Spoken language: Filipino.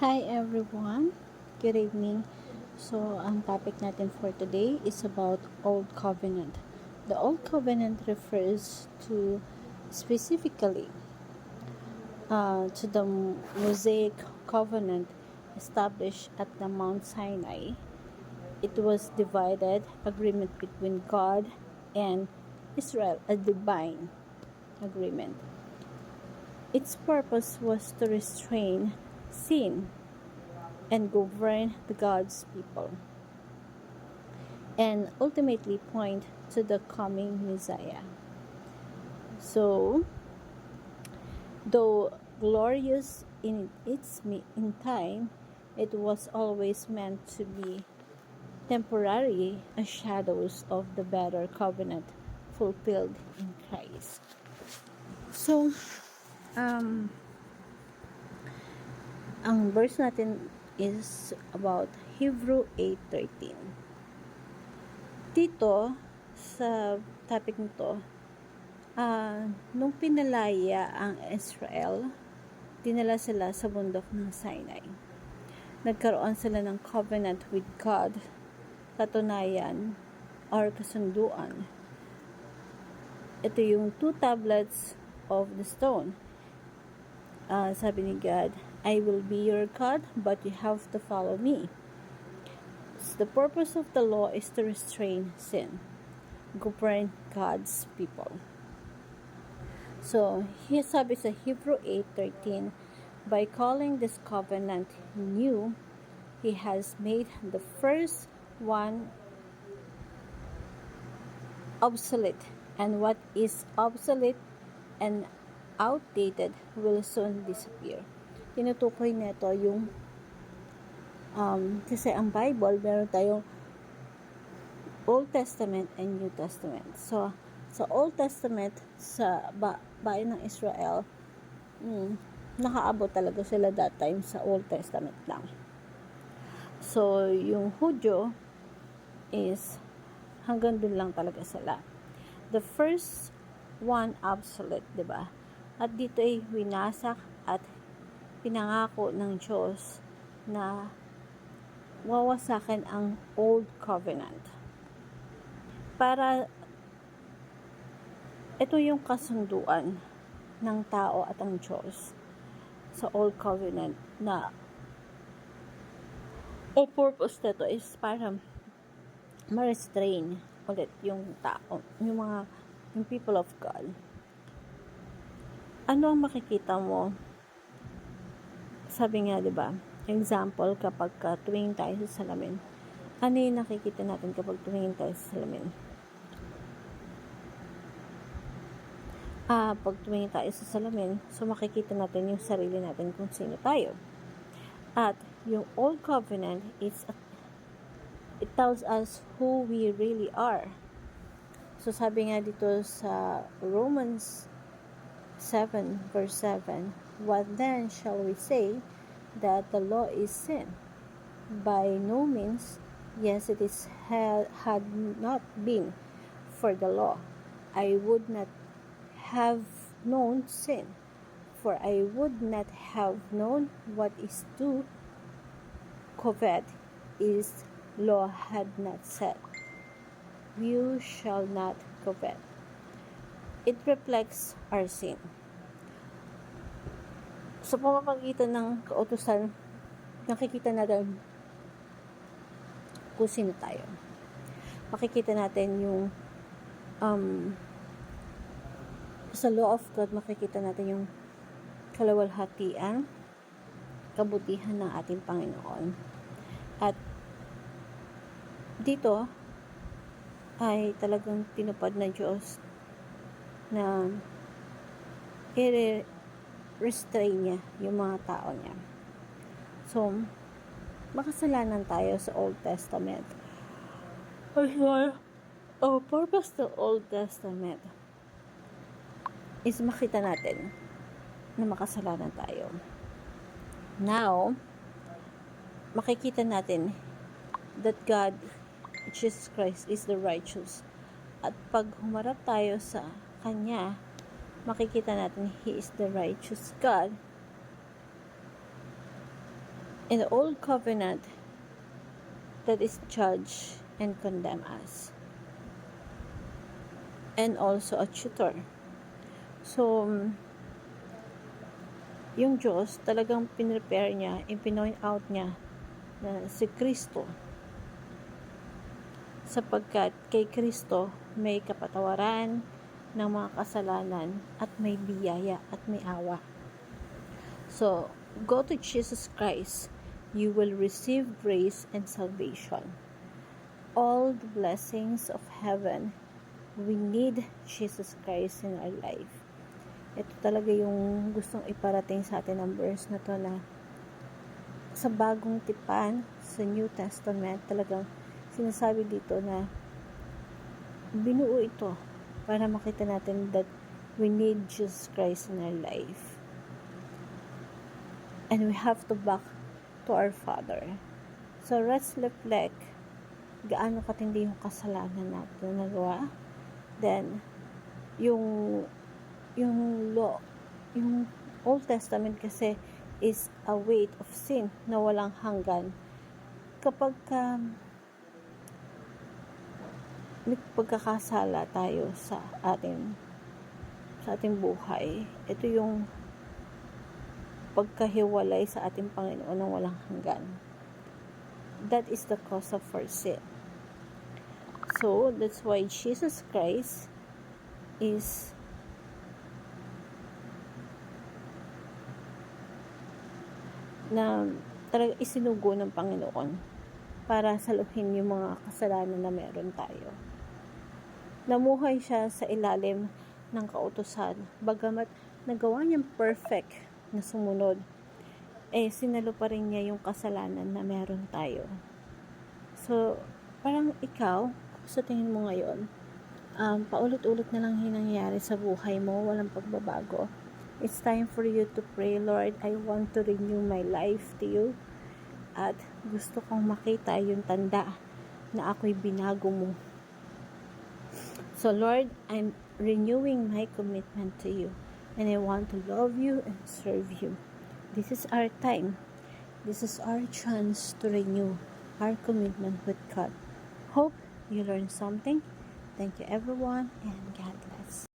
Hi everyone, good evening. So, ang topic natin for today is about Old Covenant. The Old Covenant refers to specifically to the Mosaic Covenant established at the Mount Sinai. It was divided agreement between God and Israel, a divine agreement. Its purpose was to restrain sin and govern the God's people, and ultimately point to the coming Messiah. So, though glorious in time, it was always meant to be temporary, as shadows of the better covenant fulfilled in Christ. So, um, ang verse natin is about Hebrew 8:13. Dito, sa topic nito, nung pinalaya ang Israel, dinala sila sa bundok ng Sinai. Nagkaroon sila ng covenant with God, katunayan, or kasunduan. Ito yung 2 tablets of the stone. Sabi ni God, I will be your God, but you have to follow me. So the purpose of the law is to restrain sin, govern God's people. So, here sabi sa Hebrew 8:13, by calling this covenant new, He has made the first one obsolete, and what is obsolete and outdated will soon disappear. Tinutukoy nito yung kasi ang Bible, meron tayong Old Testament and New Testament. So, sa Old Testament, sa bayan ng Israel, nakaabot talaga sila that time sa Old Testament lang. So, yung Hudyo is hanggang dun lang talaga sila. The first one obsolete, di ba? At dito ay winasak at pinangako ng Diyos na wawasakin ang Old Covenant. Para ito yung kasunduan ng tao at ang Diyos sa Old Covenant na o purpose nito is para ma-restrain ulit yung tao, yung people of God. Ano ang makikita mo? Sabi nga, di ba? Example, kapag tumingin tayo sa salamin. Ano yung nakikita natin kapag tumingin tayo sa salamin? Pag tumingin tayo sa salamin, so makikita natin yung sarili natin kung sino tayo. At yung Old Covenant it tells us who we really are. So sabi nga dito sa Romans 7 verse 7, what then shall we say, that the law is sin? By no means. Yes, it is had not been for the law, I would not have known sin, for I would not have known what is to covet, is law had not said, you shall not covet. It reflects our sin. Sa pamamagitan ng kautusan, nakikita natin kung sino tayo. Makikita natin yung sa law of God, makikita natin yung kaluwalhatian, kabutihan ng ating Panginoon. At dito ay talagang tinupad ng Diyos na i-restrain niya yung mga tao niya. So, makasalanan tayo sa Old Testament. Purpose to Old Testament is makita natin na makasalanan tayo. Now, makikita natin that God, Jesus Christ, is the righteous. At pag humarap tayo sa Kanya, makikita natin He is the righteous God. In the old covenant, that is judge and condemn us. And also a tutor. So, yung Diyos, talagang pinrepare niya, ipinoint out niya na si Kristo. Sapagkat kay Kristo may kapatawaran ng mga kasalanan at may biyaya at may awa. So, go to Jesus Christ. You will receive grace and salvation. All the blessings of heaven, we need Jesus Christ in our life. Ito talaga yung gustong iparating sa atin ng verse na to, na sa bagong tipan, sa New Testament, talagang sinasabi dito na binuo ito para makita natin that we need Jesus Christ in our life. And we have to back to our Father. So let's reflect gaano katindi yung kasalanan natin na nagawa. Then, yung law, yung Old Testament kasi is a weight of sin na walang hanggan. Kapag may pagkakasala tayo sa ating buhay, ito yung pagkahiwalay sa ating Panginoon ng walang hanggan. That is the cause of our sin. So, that's why Jesus Christ is na talaga isinugo ng Panginoon para saluhin yung mga kasalanan na meron tayo. Namuhay siya sa ilalim ng kautusan, bagamat nagawa niyang perfect na sumunod, sinalo pa rin niya yung kasalanan na meron tayo. So, parang ikaw, sa tingin mo ngayon, paulit-ulit na lang nangyayari sa buhay mo, walang pagbabago. It's time for you to pray, Lord, I want to renew my life to you. At gusto kong makita yung tanda na ako'y binago mo. So, Lord, I'm renewing my commitment to you. And I want to love you and serve you. This is our time. This is our chance to renew our commitment with God. Hope you learned something. Thank you, everyone, and God bless.